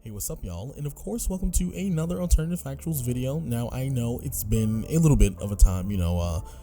Hey, what's up, y'all? And of course, welcome to another Alternative Factuals video. Now, I know it's been a little bit of a time,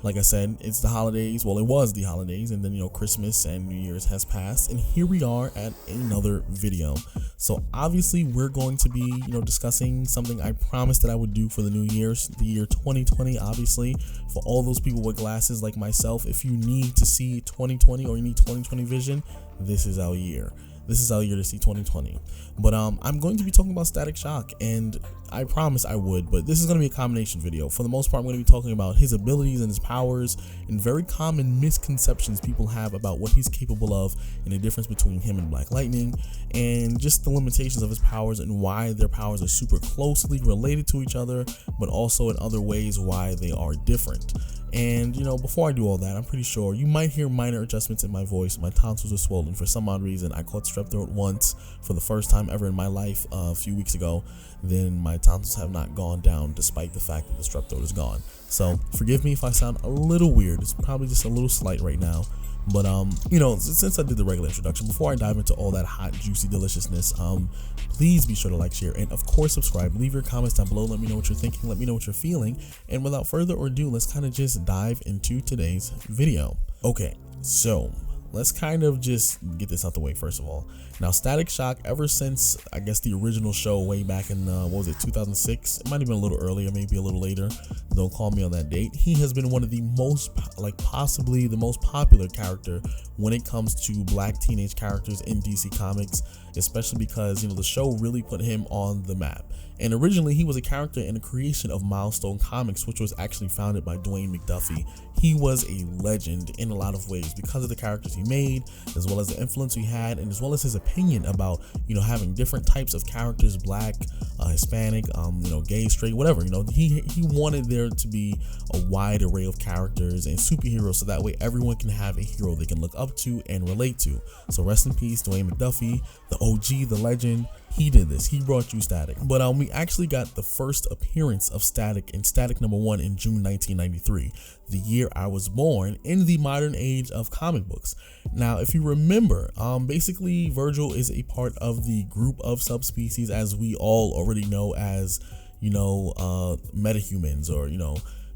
like I said, it's the holidays. Well, it was the holidays, and then, Christmas and New Year's has passed, and here we are at another video. So, obviously, we're going to be, discussing something I promised that I would do for the New Year's, the year 2020, obviously. For all those people with glasses like myself, if you need to see 2020 or you need 2020 vision, this is our year. This is our year to see 2020. But I'm going to be talking about Static Shock, and I promised I would, but this is going to be a combination video. For the most part, I'm going to be talking about his abilities and his powers and very common misconceptions people have about what he's capable of and the difference between him and Black Lightning, and just the limitations of his powers and why their powers are super closely related to each other, but also in other ways why they are different. And before I do all that, I'm pretty sure you might hear minor adjustments in my voice. My tonsils are swollen for some odd reason. I caught strep throat once for the first time ever in my life a few weeks ago. Then my tonsils have not gone down despite the fact that the strep throat is gone. So forgive me if I sound a little weird. It's probably just a little slight right now. But since I did the regular introduction, before I dive into all that hot, juicy deliciousness, please be sure to like, share, and of course subscribe. Leave your comments down below. Let me know what you're thinking. Let me know what you're feeling. And without further ado, let's kind of just dive into today's video. Okay, so let's kind of just get this out the way first of all. Now, Static Shock, ever since I guess the original show way back in 2006, it might have been a little earlier, maybe a little later, don't call me on that date, he has been one of the most, possibly the most popular character when it comes to black teenage characters in DC Comics, especially because the show really put him on the map. And originally he was a character in the creation of Milestone Comics, which was actually founded by Dwayne McDuffie. He was a legend in a lot of ways because of the characters he made, as well as the influence he had, and as well as his opinion about having different types of characters, black, Hispanic, gay, straight, whatever. He wanted there to be a wide array of characters and superheroes, so that way everyone can have a hero they can look up to and relate to. So rest in peace, Dwayne McDuffie, the OG, the legend. He did this. He brought you Static. But we actually got the first appearance of Static in Static #1 in June 1993, the year I was born, in the modern age of comic books. Now, if you remember, basically Virgil is a part of the group of subspecies, as we all already know as, metahumans, or,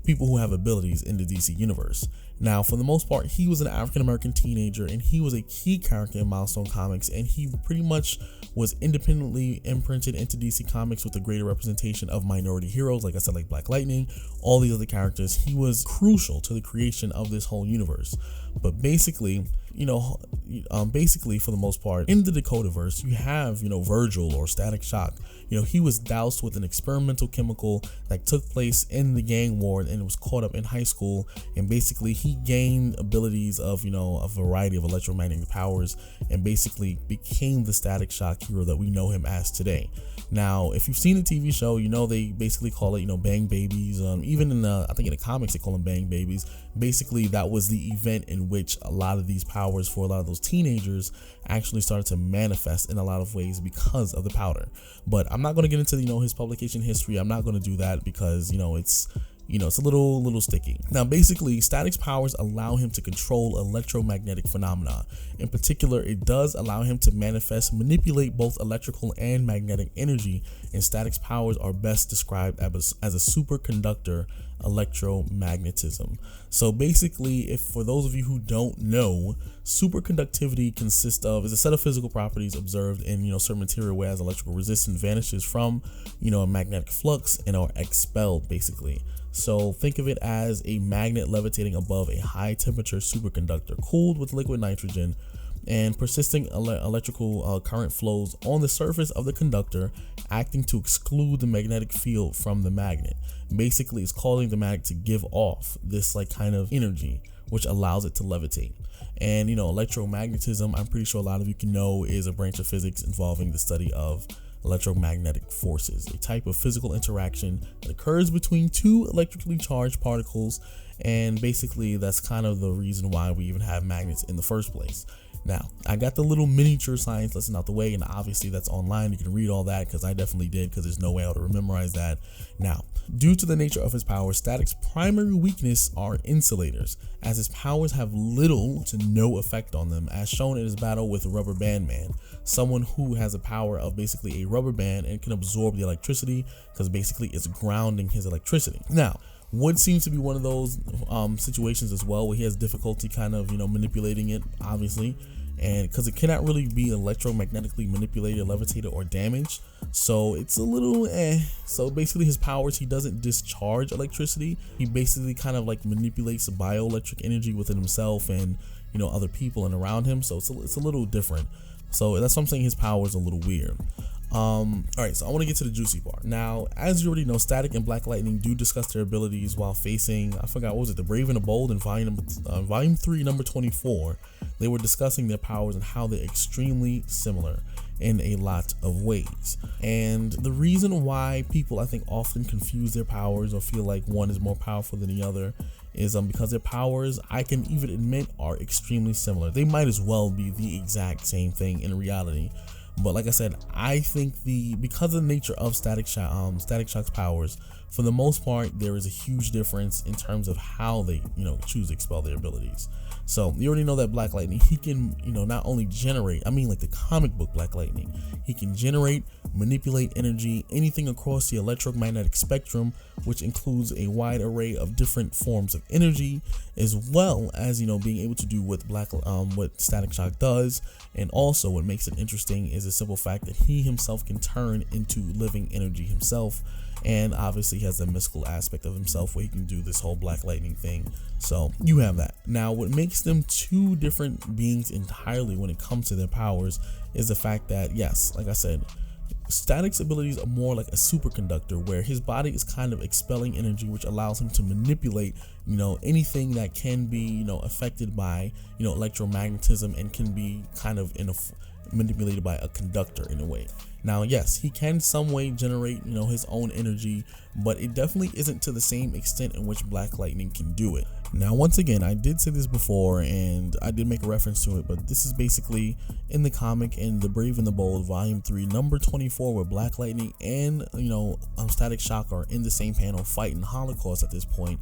people who have abilities in the DC universe. Now, for the most part, he was an African-American teenager, and he was a key character in Milestone Comics, and he pretty much was independently imprinted into DC Comics with a greater representation of minority heroes, like I said, like Black Lightning, all these other characters. He was crucial to the creation of this whole universe. But basically, for the most part, in the Dakotaverse, you have, Virgil, or Static Shock. He was doused with an experimental chemical that took place in the gang war, and it was caught up in high school. And basically, he gained abilities of, a variety of electromagnetic powers, and basically became the Static Shock hero that we know him as today. Now, if you've seen the TV show, they basically call it, Bang Babies. Even in I think in the comics, they call them Bang Babies. Basically, that was the event in which a lot of these powers for a lot of those teenagers actually started to manifest in a lot of ways because of the powder. But I'm not going to get into his publication history. I'm not going to do that because it's a little sticky. Now, basically, Static's powers allow him to control electromagnetic phenomena. In particular, it does allow him to manipulate both electrical and magnetic energy, and Static's powers are best described as a superconductor electromagnetism. So basically, if for those of you who don't know, superconductivity is a set of physical properties observed in certain material, whereas electrical resistance vanishes from a magnetic flux and are expelled, basically. So think of it as a magnet levitating above a high temperature superconductor cooled with liquid nitrogen, and persisting electrical current flows on the surface of the conductor, acting to exclude the magnetic field from the magnet. Basically, it's causing the magnet to give off this kind of energy, which allows it to levitate. And electromagnetism, I'm pretty sure a lot of you can know, is a branch of physics involving the study of electromagnetic forces, a type of physical interaction that occurs between two electrically charged particles, and basically that's kind of the reason why we even have magnets in the first place. Now, I got the little miniature science lesson out the way, and obviously that's online. You can read all that, because I definitely did, because there's no way I would memorize that. Now, due to the nature of his powers, Static's primary weakness are insulators, as his powers have little to no effect on them, as shown in his battle with Rubber Band Man, someone who has a power of basically a rubber band and can absorb the electricity, because basically it's grounding his electricity. Now, Wood seems to be one of those situations as well, where he has difficulty kind of, manipulating it, obviously, and because it cannot really be electromagnetically manipulated, levitated, or damaged, so it's a little So basically his powers, he doesn't discharge electricity, he basically kind of like manipulates bioelectric energy within himself and other people and around him, so it's a little different. So that's why I'm saying his power is a little weird. Alright, so I want to get to the juicy part. Now, as you already know, Static and Black Lightning do discuss their abilities while facing, I forgot, what was it, The Brave and the Bold in volume 3, number 24. They were discussing their powers and how they're extremely similar in a lot of ways. And the reason why people, I think, often confuse their powers or feel like one is more powerful than the other is because their powers, I can even admit, are extremely similar. They might as well be the exact same thing in reality. But like I said, I think because of the nature of Static Shock's powers, for the most part, there is a huge difference in terms of how they, choose to expel their abilities. So you already know that Black Lightning, he can, not only generate, I mean like the comic book Black Lightning, he can generate, manipulate energy, anything across the electromagnetic spectrum, which includes a wide array of different forms of energy, as well as, being able to do what what Static Shock does. And also what makes it interesting is the simple fact that he himself can turn into living energy himself. And obviously he has the mystical aspect of himself where he can do this whole Black Lightning thing. So you have that. Now, what makes them two different beings entirely when it comes to their powers is the fact that, yes, like I said, Static's abilities are more like a superconductor, where his body is kind of expelling energy, which allows him to manipulate, anything that can be, affected by, electromagnetism, and can be kind of manipulated by a conductor in a way. Now, yes, he can some way generate, his own energy, but it definitely isn't to the same extent in which Black Lightning can do it. Now, once again, I did say this before and I did make a reference to it, but this is basically in the comic in The Brave and the Bold, volume 3, number 24, where Black Lightning and, Static Shock are in the same panel fighting Holocaust at this point.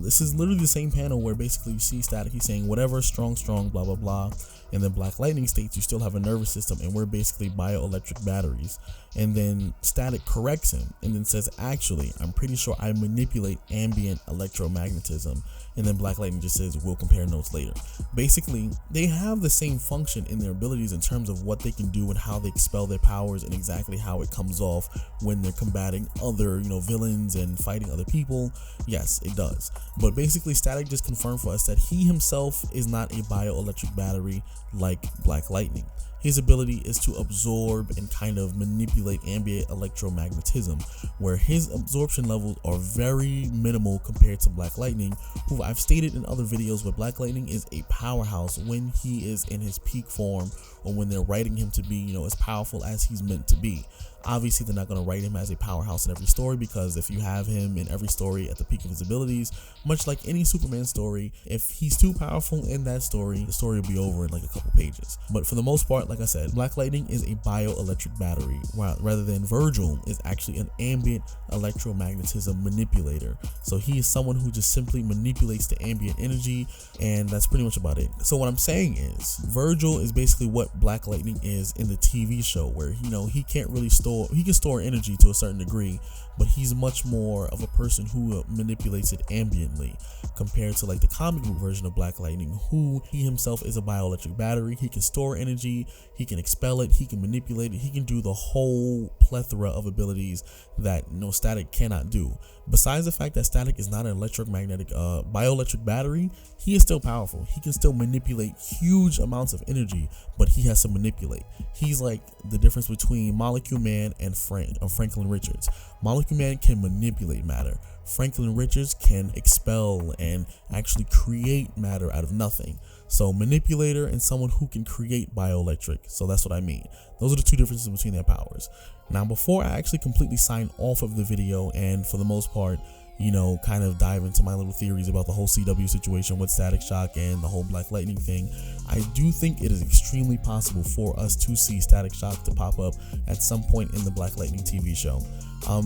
This is literally the same panel where basically you see Static, he's saying whatever, strong, blah, blah, blah. And then Black Lightning states you still have a nervous system and we're basically bioelectric batteries. And then Static corrects him and then says, actually, I'm pretty sure I manipulate ambient electromagnetism. And then Black Lightning just says, we'll compare notes later. Basically, they have the same function in their abilities in terms of what they can do and how they expel their powers and exactly how it comes off when they're combating other, villains and fighting other people. Yes, it does. But basically, Static just confirmed for us that he himself is not a bioelectric battery like Black Lightning. His ability is to absorb and kind of manipulate ambient electromagnetism, where his absorption levels are very minimal compared to Black Lightning, who I've stated in other videos, where Black Lightning is a powerhouse when he is in his peak form, or when they're writing him to be, as powerful as he's meant to be. Obviously, they're not going to write him as a powerhouse in every story, because if you have him in every story at the peak of his abilities, much like any Superman story, if he's too powerful in that story, the story will be over in like a couple pages. But for the most part, like I said, Black Lightning is a bioelectric battery, rather than Virgil is actually an ambient electromagnetism manipulator. So he is someone who just simply manipulates the ambient energy, and that's pretty much about it. So what I'm saying is, Virgil is basically what Black Lightning is in the TV show, where he can't really he can store energy to a certain degree, but he's much more of a person who manipulates it ambiently, compared to like the comic book version of Black Lightning, who he himself is a bioelectric battery. He can store energy, he can expel it, he can manipulate it, he can do the whole plethora of abilities that Static cannot do. Besides the fact that Static is not an electromagnetic bioelectric battery, he is still powerful. He can still manipulate huge amounts of energy, but he has to manipulate. He's like the difference between Molecule Man and Franklin Richards. Molecule Man can manipulate matter. Franklin Richards can expel and actually create matter out of nothing. So manipulator and someone who can create bioelectric. So that's what I mean. Those are the two differences between their powers. Now, before I actually completely sign off of the video, and for the most part, you know, kind of dive into my little theories about the whole CW situation with Static Shock and the whole Black Lightning thing, I do think it is extremely possible for us to see Static Shock to pop up at some point in the Black Lightning TV show.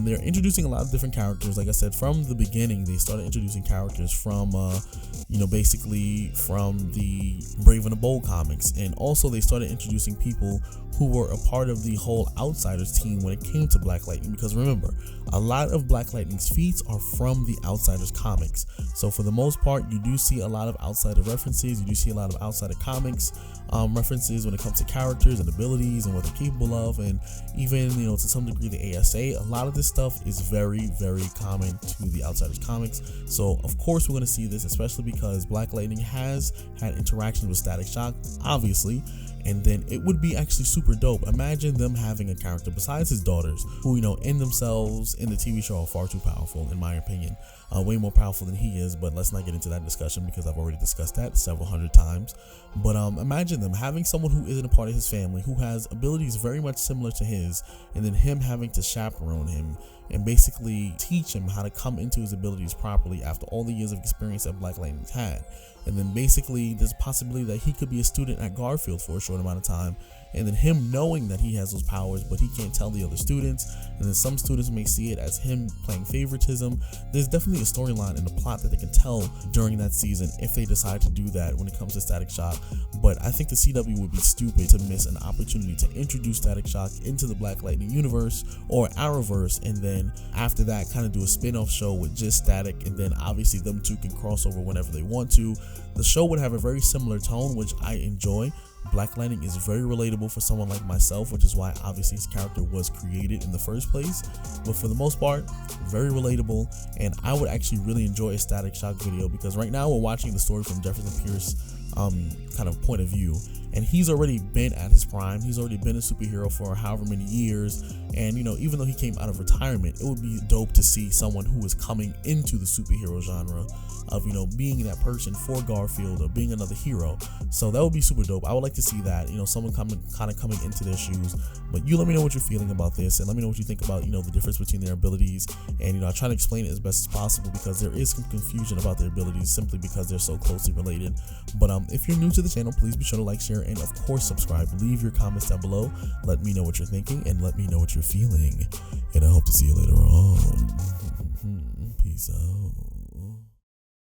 They're introducing a lot of different characters. Like I said, from the beginning, they started introducing characters from, you know, basically from the Brave and the Bold comics. And also they started introducing people who were a part of the whole Outsiders team when it came to Black Lightning. Because remember, a lot of Black Lightning's feats are from the Outsiders comics. So for the most part, you do see a lot of Outsider references. You do see a lot of Outsider comics references when it comes to characters and abilities and what they're capable of. And even, you know, to some degree, the ASA. A lot of this stuff is very, very common to the Outsiders comics. So of course we're going to see this, especially because Black Lightning has had interactions with Static Shock, obviously. And then it would be actually super dope. Imagine them having a character besides his daughters who, you know, in themselves in the TV show are far too powerful, in my opinion. Way more powerful than he is, but let's not get into that discussion because I've already discussed that several hundred times. But imagine them having someone who isn't a part of his family, who has abilities very much similar to his, and then him having to chaperone him and basically teach him how to come into his abilities properly after all the years of experience that Black Lightning's had. And then basically there's a possibility that he could be a student at Garfield for a short amount of time, and then him knowing that he has those powers but he can't tell the other students, and then some students may see it as him playing favoritism. There's definitely a storyline and a plot that they can tell during that season if they decide to do that when it comes to Static Shock. But I think the CW would be stupid to miss an opportunity to introduce Static Shock into the Black Lightning universe or Arrowverse, and then after that kind of do a spin-off show with just Static, and then obviously them two can cross over whenever they want to. The show would have a very similar tone, which I enjoy. Black Lightning is very relatable for someone like myself, which is why obviously his character was created in the first place. But for the most part, very relatable, and I would actually really enjoy a Static Shock video, because right now we're watching the story from Jefferson Pierce's kind of point of view, and he's already been at his prime. He's already been a superhero for however many years, and you know, even though he came out of retirement, it would be dope to see someone who is coming into the superhero genre of, you know, being that person for Garfield or being another hero. So that would be super dope. I would like to see that, you know, someone coming into their shoes. But you let me know what you're feeling about this, and let me know what you think about, you know, the difference between their abilities. And, you know, I try to explain it as best as possible because there is some confusion about their abilities simply because they're so closely related. But if you're new to the channel, please be sure to like, share, and of course subscribe. Leave your comments down below. Let me know what you're thinking and let me know what you're feeling. And I hope to see you later on. Peace out.